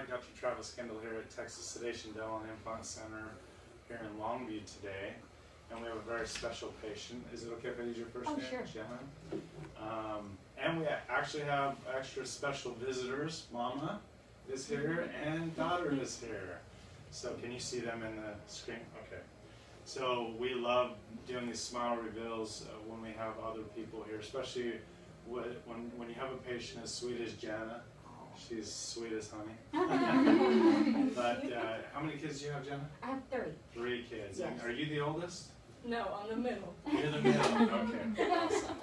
Dr. Travis Kendall here at Texas Sedation Dental and Implant Center here in Longview today. And we have a very special patient. Is it okay if I use your first name? Sure. Janna? And we actually have extra special visitors. Mama is here and daughter is here. So can you see them in the screen? Okay. So we love doing these smile reveals when we have other people here, especially when you have a patient as sweet as Janna. She's sweet as honey. But how many kids do you have, Janna? I have 3. 3 kids. Yes. And are you the oldest? No, I'm the middle. You're the middle. Okay. Awesome.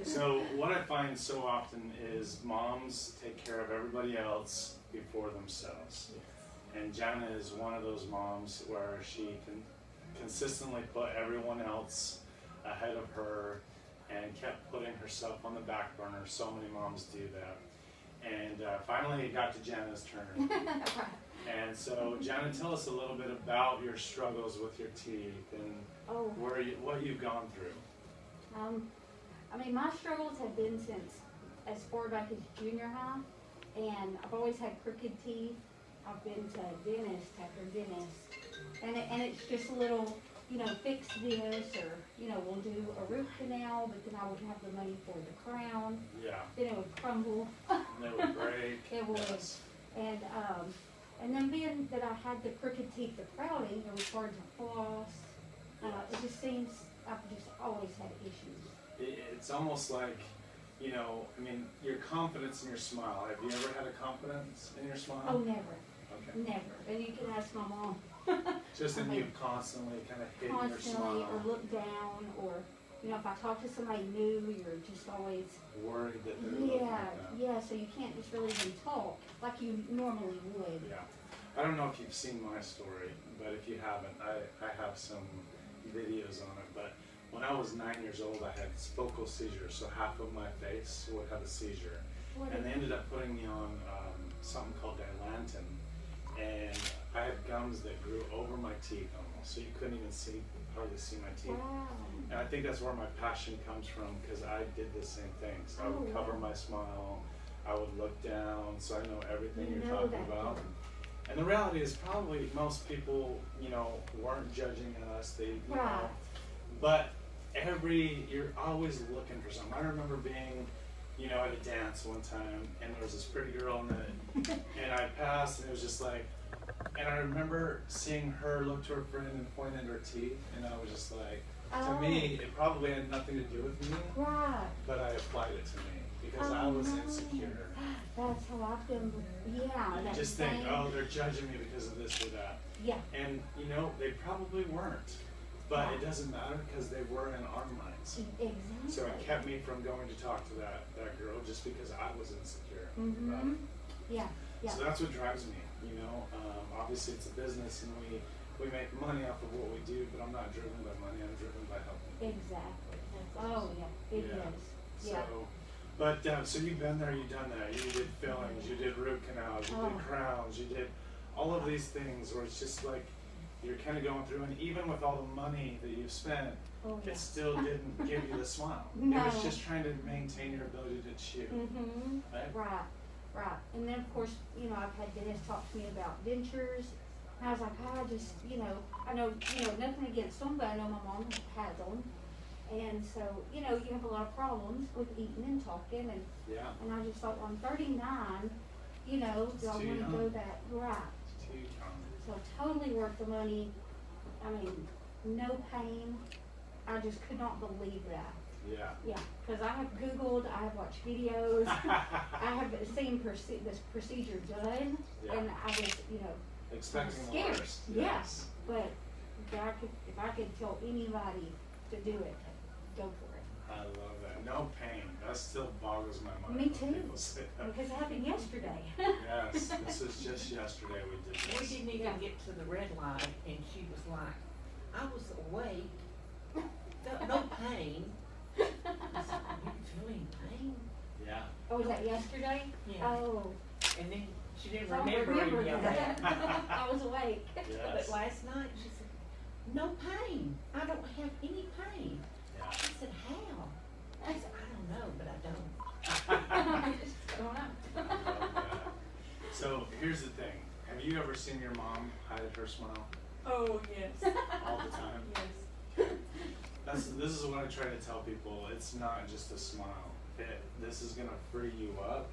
So what I find so often is moms take care of everybody else before themselves. And Janna is one of those moms where she can consistently put everyone else ahead of her and kept putting herself on the back burner. So many moms do that. And finally it got to Janna's turn. And so Janna, tell us a little bit about your struggles with your teeth and what you've gone through. I mean, my struggles have been since as far back as junior high, and I've always had crooked teeth. I've been to dentist after dentist, and it's just a little, fix this, or, we'll do a root canal, but then I wouldn't have the money for the crown. Yeah. Then it would crumble. And it would break. It would. Yes. And then being that I had the crooked teeth, the crowding, it was hard to floss. It just seems I've just always had issues. It's almost like, your confidence in your smile. Have you ever had a confidence in your smile? Oh, never. Okay. Never. And you can ask my mom. Just that you constantly kind of hit your Constantly, smile. or look down, or, if I talk to somebody new, you're just always, Worried that they're looking at that. so you can't just really even talk like you normally would. Yeah. I don't know if you've seen my story, but if you haven't, I have some videos on it. But when I was 9 years old, I had focal seizures, so half of my face would have a seizure. And they ended up putting me on something called Dilantin. And I had gums that grew over my teeth almost, so you couldn't even hardly see my teeth. Wow. And I think that's where my passion comes from, because I did the same thing. So I would cover my smile, I would look down, so I know everything you're talking about. And the reality is probably most people, weren't judging us. But you're always looking for something. I remember being, at a dance one time, and there was this pretty girl and I passed, and it was just like, and I remember seeing her look to her friend and point at her teeth, and I was just like, to me, it probably had nothing to do with me, but I applied it to me because I was insecure. That's how I feel. Yeah. You just think, they're judging me because of this or that. Yeah. And, they probably weren't. But it doesn't matter because they were in our minds. Exactly. So it kept me from going to talk to that girl just because I was insecure. Yeah. So that's what drives me, Obviously it's a business and we make money off of what we do, but I'm not driven by money, I'm driven by helping people. Exactly. Oh, yeah, it is. Yeah. So you've been there, you've done that. You did fillings, you did root canals, you did crowns, you did all of these things where it's just like, you're kind of going through, and even with all the money that you've spent, it still didn't give you the smile. No. It was just trying to maintain your ability to chew. Right. And then, of course, I've had dentists talk to me about dentures. And I was like, I just, I know, nothing against them, but I know my mom had them. And so, you have a lot of problems with eating and talking. And I just thought, well, I'm 39, do I want to go that right? Too young. So totally worth the money. I mean, no pain. I just could not believe that. Yeah, because I have Googled, I have watched videos, I have seen this procedure done, and I was, expecting scared. the worst. Yes, but if I could tell anybody to do it, go for it. I love that. No pain. That still boggles my mind. Me too. When people say that. Because it happened yesterday. Yes, this is just yesterday we did this. We didn't even get to the red light, and she was like, I was awake, no pain. I said, are you feeling pain? Yeah. Oh, was that yesterday? Yeah. Oh. And then she didn't I remember any of that. I was awake. But last night she said, no pain. I don't have any pain. Yeah. I said, how? I said, I don't know, but I don't. I don't know. I love that. So here's the thing. Have you ever seen your mom hide her smile Oh, yes. all the time? Yes. This is what I try to tell people. It's not just a smile. This is gonna free you up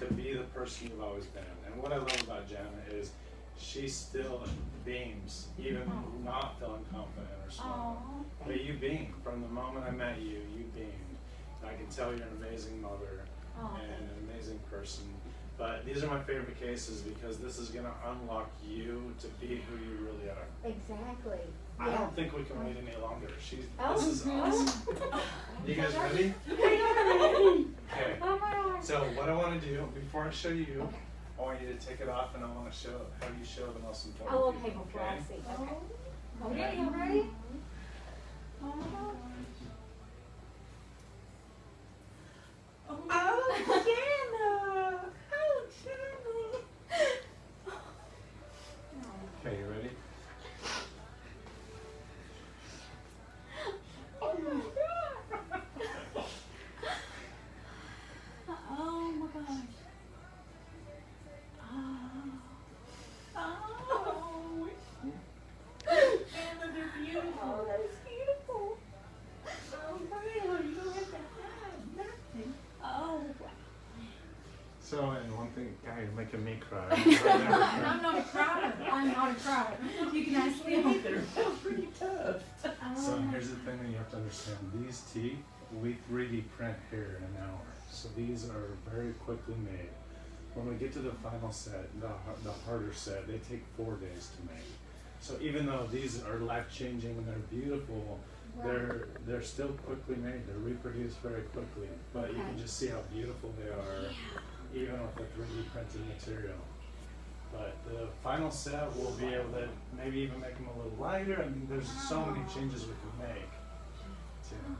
to be the person you've always been. And what I love about Janna is she still beams, even not feeling confident in her smile. Aw, But you beam. From the moment I met you, you beamed. And I can tell you're an amazing mother Aw, and an amazing person. But these are my favorite cases because this is gonna unlock you to be who you really are. exactly. I Yeah. don't think we can wait any longer. Oh, This is mhm. awesome. You guys ready? Okay. Oh my gosh. So what I want to do before I show you, Okay. I want you to take it off, and I want to have you show the most important. Oh, okay, people, before I see. Okay. Oh. Okay, you ready? Oh my gosh. Oh, Janna! Oh, Janna! Okay, you ready? Oh my God! Oh my gosh. Oh. Janna, they're beautiful. Oh, that's beautiful. Oh, wow, you don't have to hide nothing. Oh, wow. So, and one thing, God, you're making me cry. And I'm not a crier. I'm not a crier. You can ask Me me. either. That's pretty tough. So here's the thing that you have to understand. These teeth, we 3D print here in an hour. So these are very quickly made. When we get to the final set, the harder set, they take 4 days to make. So even though these are life-changing and they're beautiful, they're still quickly made. They're reproduced very quickly. But you can Okay. just see how beautiful they are, even with the 3D printed material. But the final set, we'll be able to maybe even make them a little lighter. I mean, there's so many changes we could make. Too.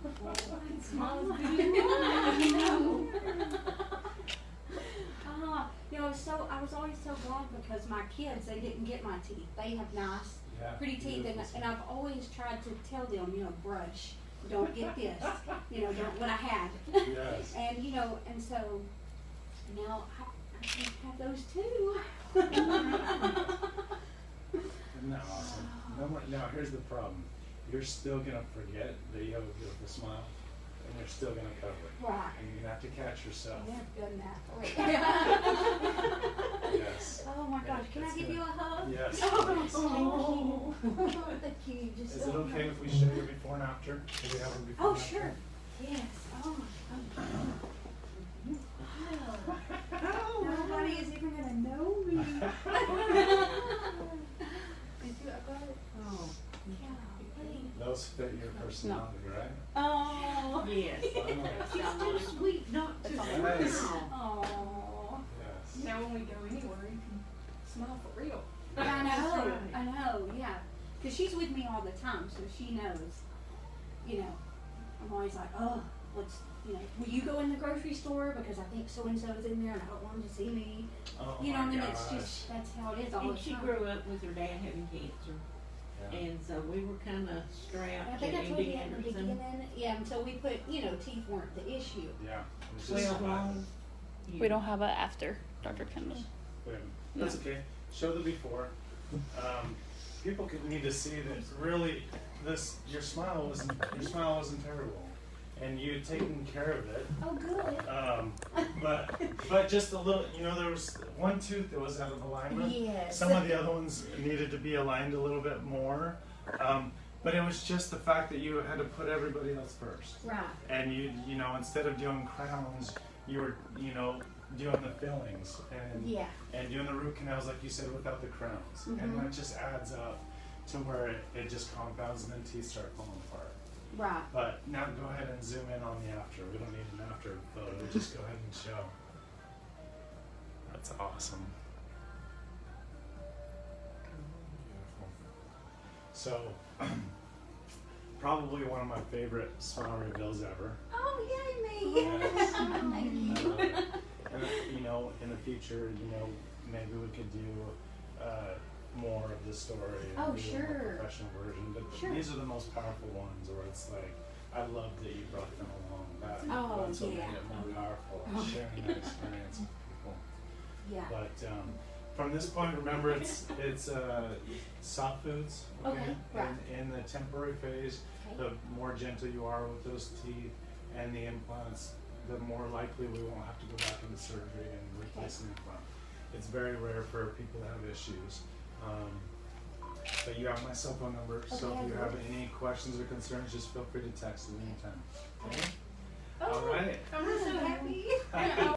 It smells beautiful. I was always so glad because my kids, they didn't get my teeth. They have nice, Yeah, pretty teeth, and I've always tried to tell them, brush, don't get this, don't what I had. Yes. And and so now I can have those too. Isn't that awesome? Now here's the problem. You're still gonna forget that you have a beautiful smile, and you're still gonna cover it. Right. And you're gonna have to catch yourself. I have done that. Yes. Oh my gosh, can I That's give good. you a hug? Yes. Oh, please. thank you. Just Is it okay if we show you before and after? Do we have them before Oh, and after? sure. Yes. Oh my gosh. Oh, Nobody is even gonna know me. Oh. Yeah. Those fit your personality, right? Oh. Yes. She's too sweet not to Nice. smile. Oh. Yes. Now when we go anywhere, you can smile for real. I That's know. right. I know. Yeah. Because she's with me all the time, so she knows. I'm always like, oh, will you go in the grocery store because I think so and so is in there and I don't want them to see me. Oh I my mean, gosh. it's just that's how it is all And the she time. grew up with her dad having cancer, Yeah. and so we were kind of I strapped think in I told you at the Anderson. beginning. Yeah, until we put, teeth weren't the issue. Yeah. It was just 12 survival. long We years. don't have a after Dr. Kendall. Wait, that's okay. Show the before. People need to see that really your smile wasn't terrible, and you had taken care of it. Oh, good. But just a little. There was one tooth that was out of alignment. Yes. Some of the other ones needed to be aligned a little bit more. But it was just the fact that you had to put everybody else first. Right. And you instead of doing crowns, you were doing the fillings and Yeah. and doing the root canals like you said without the crowns, and Mhm. that just adds up to where it just compounds and then teeth start falling apart. Right. But now go ahead and zoom in on the after. We don't need an after photo. Just go ahead and show. That's awesome. Beautiful. So, probably one of my favorite smile reveals ever. Oh, yay me. Yes. Thank you. And in the future, maybe we could do more of the story and Oh, do a sure. more professional version. But Sure. these are the most powerful ones where it's like, I love that you brought them along. Oh, That's what yeah. made it more powerful, Oh. sharing that experience with people. Yeah. But from this point, remember it's soft foods. Okay, right. In the temporary phase, Okay. the more gentle you are with those teeth and the implants, the more likely we won't have to go back into surgery and replace an implant. It's very rare for people to have issues. But you have my cell phone number, so Okay, if you I have will. any questions or concerns, just feel free to text at any time. Okay? Oh, All right. I'm so happy.